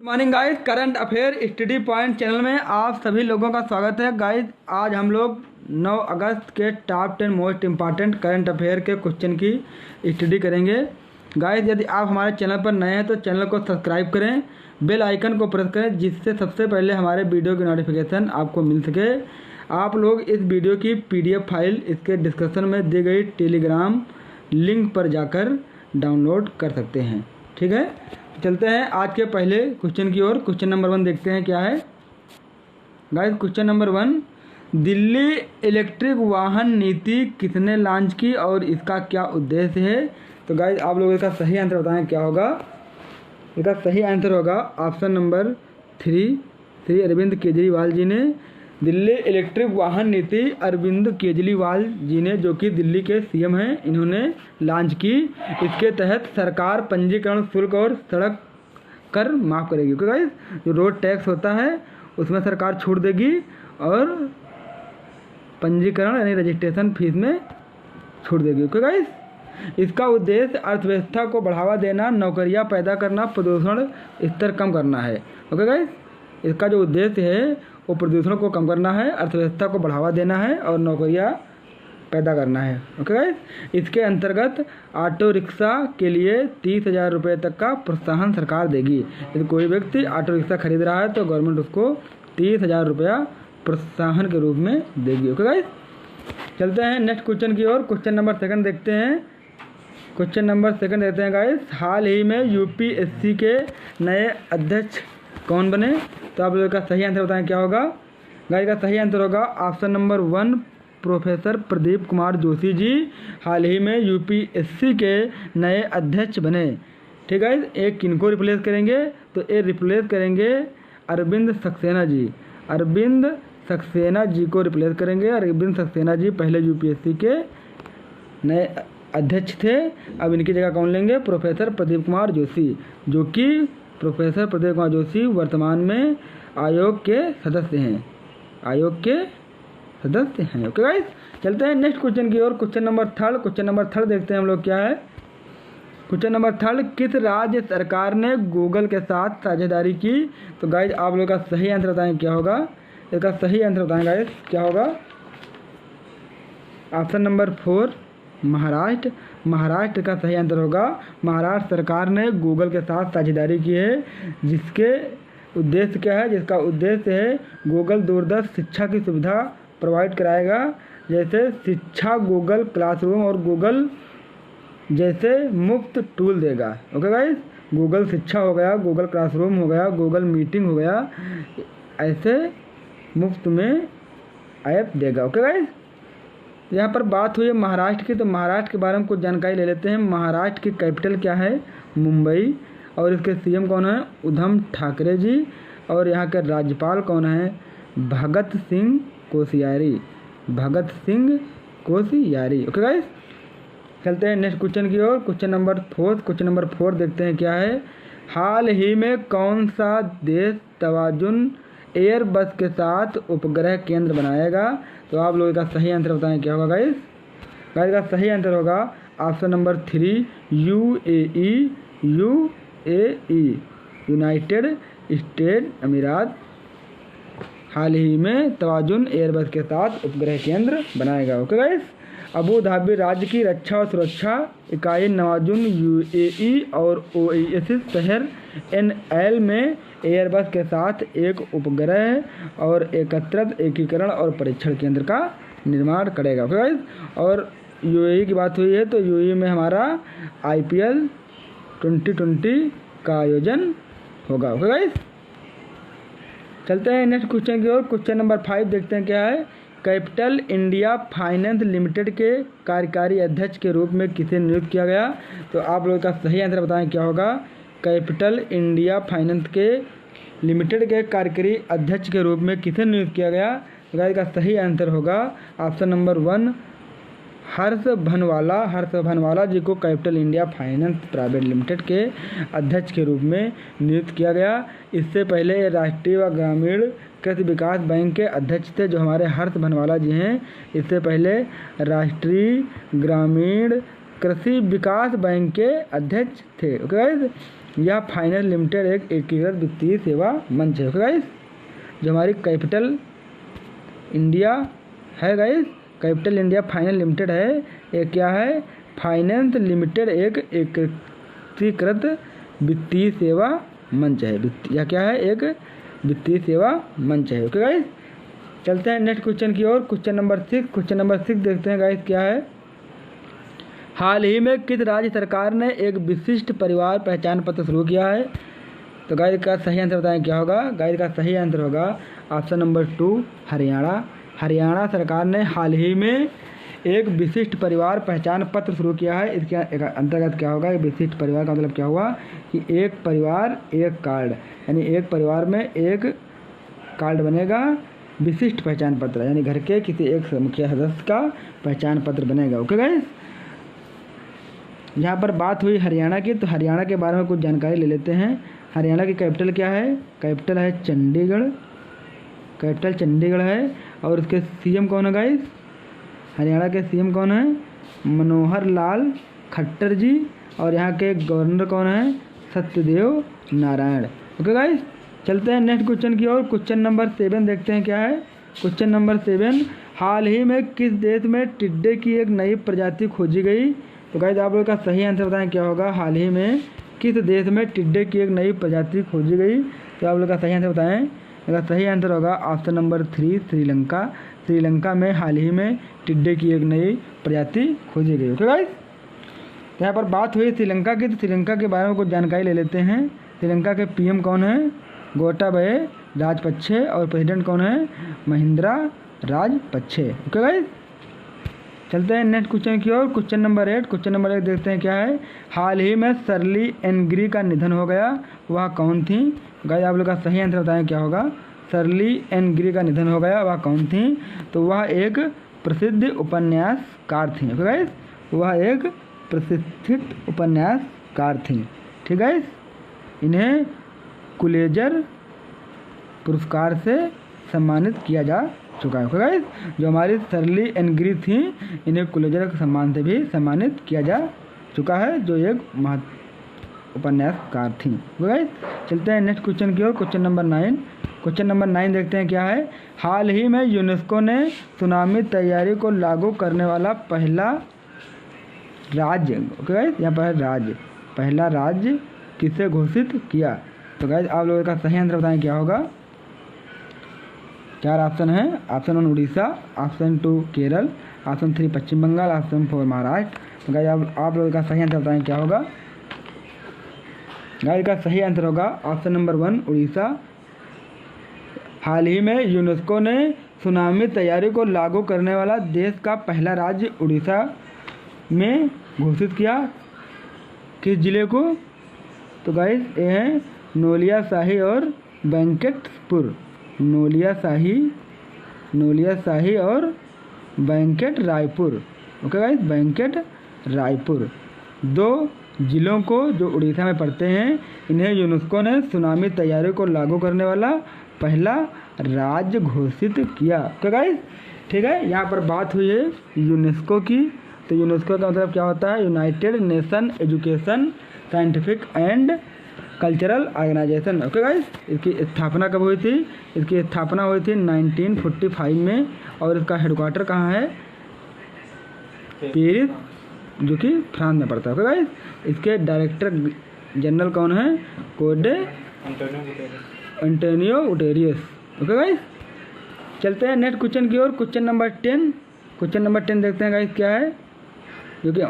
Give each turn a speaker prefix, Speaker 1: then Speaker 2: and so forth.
Speaker 1: Morning guys, current affair study point channel में आप सभी लोगों का स्वागत है। गाइस आज हम लोग 9 अगस्त के top 10 most important current affair के क्वेश्चन की स्टडी करेंगे। गाइस यदि आप हमारे चैनल पर नए हैं तो चैनल को सब्सक्राइब करें, बेल आइकन को प्रेस करें जिससे सबसे पहले हमारे वीडियो की नोटिफिकेशन आपको मिल सके। आप लोग इस वीडियो की PDF फाइल इसके डिस्क्रिप्शन में दी गई टेलीग्राम लिंक पर जाकर डाउनलोड कर सकते हैं। ठीक है, चलते हैं आज के पहले क्वेश्चन की ओर। क्वेश्चन नंबर 1 देखते हैं क्या है। Guys question number 1, Delhi electric वाहन नीति किसने लॉन्च की और इसका क्या उद्देश्य है? तो गाइस आप लोग इसका सही आंसर बताएं क्या होगा। इसका सही आंसर होगा ऑप्शन नंबर 3, श्री अरविंद केजरीवाल जी ने दिल्ली इलेक्ट्रिक वाहन नीति अरविंद केजरीवाल जी ने, जो कि दिल्ली के CM हैं, इन्होंने लॉन्च की। इसके तहत सरकार पंजीकरण शुल्क और सड़क कर माफ़ करेगी। ओके गाइस, जो रोड टैक्स होता है उसमें सरकार छूट देगी और पंजीकरण यानी रजिस्ट्रेशन फीस में छूट देगी। ओके गाइस, इसका उद्देश्य अर्थव्यवस्था को बढ़ावा देना, नौकरियां पैदा करना, प्रदूषण स्तर कम करना है। ओके गाइस, इसका जो उद्देश्य है वो प्रदूषण को कम करना है, अर्थव्यवस्था को बढ़ावा देना है और नौकरियां पैदा करना है। ओके गाइस, इसके अंतर्गत ऑटो रिक्शा के लिए 30,000 रुपये तक का प्रोत्साहन सरकार देगी। यदि कोई व्यक्ति ऑटो रिक्शा खरीद रहा है तो गवर्नमेंट उसको 30,000 रुपया प्रोत्साहन के रूप में देगी। ओके गाइस, चलते हैं नेक्स्ट क्वेश्चन की ओर। क्वेश्चन नंबर 2 देखते हैं। क्वेश्चन नंबर 2 देखते हैं गाइस, हाल ही में UPSC के नए अध्यक्ष कौन बने? तो आप लोगों का सही आंसर बताएं क्या होगा। गाइस का सही आंसर होगा option number 1, professor Pradeep Kumar Joshi ji हाल ही में UPSC के नए अध्यक्ष बने। ठीक है, एक किनको रिप्लेस करेंगे? तो ये रिप्लेस करेंगे अरविंद सक्सेना जी। अरविंद सक्सेना जी को रिप्लेस करेंगे। अरविंद सक्सेना जी पहले UPSC के नए अध्यक्ष थे, अब इनकी जगह कौन लेंगे? प्रोफेसर प्रदीप कुमार जोशी, जो कि प्रोफेसर प्रदीप कुमार जोशी वर्तमान में आयोग के सदस्य हैं। आयोग के सदस्य हैं। ओके गाइस, चलते हैं नेक्स्ट क्वेश्चन की ओर। Question number 3। क्वेश्चन नंबर 3 देखते हैं हम लोग क्या है। क्वेश्चन नंबर 3, किस राज्य सरकार ने गूगल के साथ साझेदारी की? तो गाइस आप लोग का सही आंसर बताएं क्या होगा। इसका सही आंसर बताएं गाइस क्या होगा। Option number 4, Maharashtra. महाराष्ट्र का सही आंसर होगा महाराष्ट्र सरकार ने गूगल के साथ साझेदारी की है, जिसके उद्देश्य क्या है? जिसका उद्देश्य है गूगल दूरदर्श शिक्षा की सुविधा प्रोवाइड कराएगा, जैसे शिक्षा गूगल क्लासरूम और गूगल जैसे मुफ्त टूल देगा। ओके गाइस, गूगल शिक्षा हो गया, गूगल क्लासरूम हो गया, गूगल मीटिंग हो गया, ऐसे मुफ्त में ऐप देगा। ओके गाइस, यहाँ पर बात हुई है महाराष्ट्र की, तो महाराष्ट्र के बारे में कुछ जानकारी ले लेते हैं। महाराष्ट्र की कैपिटल क्या है? मुंबई। और इसके CM कौन है? उद्धव ठाकरे जी। और यहाँ के राज्यपाल कौन है? भगत सिंह कोश्यारी। भगत सिंह कोश्यारी। ओके गाइस, चलते हैं नेक्स्ट क्वेश्चन की ओर। Question number 4। क्वेश्चन नंबर 4 देखते हैं क्या है। हाल ही में कौन सा देश तवाजुन एयरबस के साथ उपग्रह केंद्र बनाएगा? तो आप लोगों का सही आंसर बताएं क्या होगा गाइस। गाइस का सही आंसर होगा option number 3, UAE। UAE United state अमीरात हाल ही में तवाजुन एयरबस के साथ उपग्रह केंद्र बनाएगा। ओके गाइस, अबू धाबी राज्य की रक्षा और सुरक्षा इकाई नवाजुन UAE और ओएसिस शहर NL में एयरबस के साथ एक उपग्रह और एकत्रित एकीकरण और परीक्षण केंद्र का निर्माण करेगा। ओके गाइस, और UAE की बात हुई है तो UAE में हमारा IPL 2020 का आयोजन होगा। ओके गाइस, चलते हैं नेक्स्ट क्वेश्चन की ओर। क्वेश्चन नंबर 5 देखते हैं क्या है। कैपिटल इंडिया फाइनेंस लिमिटेड के कार्यकारी अध्यक्ष के रूप में किसे नियुक्त किया गया? तो आप लोगों का सही आंसर बताएं क्या होगा। कैपिटल इंडिया फाइनेंस के लिमिटेड के कार्यकारी अध्यक्ष के रूप में किसे नियुक्त किया गया? गाइस का सही आंसर होगा ऑप्शन नंबर 1, हर्ष भनवाला। हर्ष भनवाला जी को capital India finance private limited के अध्यक्ष के रूप में नियुक्त किया गया। इससे पहले राष्ट्रीय व ग्रामीण कृषि विकास बैंक के अध्यक्ष थे, जो हमारे हर्ष भनवाला जी हैं। इससे पहले राष्ट्रीय ग्रामीण कृषि विकास बैंक के अध्यक्ष थे। ओके गाइस, यह फाइनेंस लिमिटेड एक एकीकृत वित्तीय सेवा मंच है। ओके गाइस, जो हमारी कैपिटल इंडिया है guys, capital India finance limited है, ये क्या है, फाइनेंस लिमिटेड एक एकीकृत वित्तीय सेवा मंच है। यह क्या है, एक वित्तीय सेवा मंच है। ओके गाइस, चलते हैं नेक्स्ट क्वेश्चन की ओर। क्वेश्चन नंबर 6 देखते हैं गाइस क्या है। हाल ही में किस राज्य सरकार ने एक विशिष्ट परिवार पहचान पत्र शुरू किया है? तो गाइस का सही आंसर बताएं क्या होगा। गाइस का सही आंसर होगा ऑप्शन नंबर 2 हरियाणा। हरियाणा सरकार ने हाल ही में एक विशिष्ट परिवार पहचान पत्र शुरू किया है। इसके अंतर्गत क्या होगा, एक विशिष्ट परिवार का मतलब क्या हुआ कि एक परिवार एक कार्ड, यानी एक परिवार में एक कार्ड बनेगा, विशिष्ट पहचान पत्र, यानी घर के किसी एक मुखिया सदस्य का पहचान पत्र बनेगा। ओके गाइस, यहाँ पर बात हुई हरियाणा की, तो हरियाणा के बारे में कुछ जानकारी ले लेते हैं। हरियाणा की कैपिटल क्या है, कैपिटल है चंडीगढ़, कैपिटल चंडीगढ़ है। और उसके सीएम कौन है गाइस, हरियाणा के सीएम कौन है, मनोहर लाल खट्टर जी। और यहाँ के गवर्नर कौन है, सत्यदेव नारायण। ओके गाइस, चलते हैं नेक्स्ट क्वेश्चन की ओर। क्वेश्चन नंबर 7 देखते हैं क्या है। क्वेश्चन नंबर 7, हाल ही में किस देश में टिड्डे की एक नई प्रजाति खोजी गई? तो गाइस आप लोग का सही आंसर बताएं क्या होगा। हाल ही में किस देश में टिड्डे की एक नई प्रजाति खोजी गई? तो आप लोग का सही आंसर बताएं। इसका सही आंसर होगा ऑप्शन नंबर 3 श्रीलंका। श्रीलंका में हाल ही में टिड्डे की एक नई प्रजाति खोजी गई। ओके गाइस, यहाँ पर बात हुई श्रीलंका की, तो श्रीलंका के बारे में कुछ जानकारी ले लेते हैं। श्रीलंका के पीएम कौन है, गोटाबये राजपक्षे। और प्रेसिडेंट कौन है, महिंद्रा राजपक्षे। ओके गाइस, चलते हैं नेक्स्ट क्वेश्चन की ओर। क्वेश्चन नंबर 8 देखते हैं क्या है। हाल ही में शर्ली एनग्री का निधन हो गया, वह कौन थी? गाइस आप लोग का सही आंसर बताएं क्या होगा। शर्ली एनग्री का निधन हो गया, वह कौन थी? तो वह एक प्रसिद्ध उपन्यासकार थी। ओके गाइस, वह एक प्रशिक्षित उपन्यासकार थी। ठीक है, इन्हें पुलित्जर पुरस्कार से सम्मानित किया जा चुका है। ओके गाइस, जो हमारी शर्ली एनग्री थी, इन्हें पुलित्जर के सम्मान से भी सम्मानित किया जा चुका है, जो एक उपन्यासकार थी। ओके गाइस, चलते हैं नेक्स्ट क्वेश्चन की ओर। क्वेश्चन नंबर 9 देखते हैं क्या है। हाल ही में यूनेस्को ने सुनामी तैयारी को लागू करने वाला पहला राज्य, ओके गाइस यहाँ पर राज्य, पहला राज्य किसे घोषित किया? तो गाइस आप लोगों का सही आंसर बताएं क्या होगा। 4 ऑप्शन है। Option 1 Orissa, option 2 Kerala, option 3 पश्चिम बंगाल, ऑप्शन 4 महाराष्ट्र। तो गाइस आप लोगों का सही आंसर बताएं क्या होगा। गाइस का सही आंसर होगा ऑप्शन नंबर 1 उड़ीसा। हाल ही में यूनेस्को ने सुनामी तैयारी को लागू करने वाला देश का पहला राज्य उड़ीसा में घोषित किया। किस जिले को? तो गाइस ये हैं नोलियाशाही और वेंकटपुर। नोलियाशाही और वेंकट रायपुर। ओके गाइस, वेंकट रायपुर 2 जिलों को जो उड़ीसा में पड़ते हैं, इन्हें यूनेस्को ने सुनामी तैयारी को लागू करने वाला पहला राज्य घोषित किया। ओके गाइस, ठीक है, यहाँ पर बात हुई है यूनेस्को की। तो यूनेस्को का मतलब क्या होता है, united nation education scientific and cultural organization. Okay guys, इसकी स्थापना कब हुई थी? इसकी स्थापना हुई थी 1945 में। और इसका हेडक्वार्टर कहाँ है? पेरिस, जो कि फ्रांस में पड़ता है। ओके गाइस, इसके डायरेक्टर जनरल कौन है? कोडे एंटोनियो गुटेरेस। ओके गाइस, चलते हैं नेक्स्ट क्वेश्चन की ओर। क्वेश्चन नंबर 10 देखते हैं गाइस क्या है, जो कि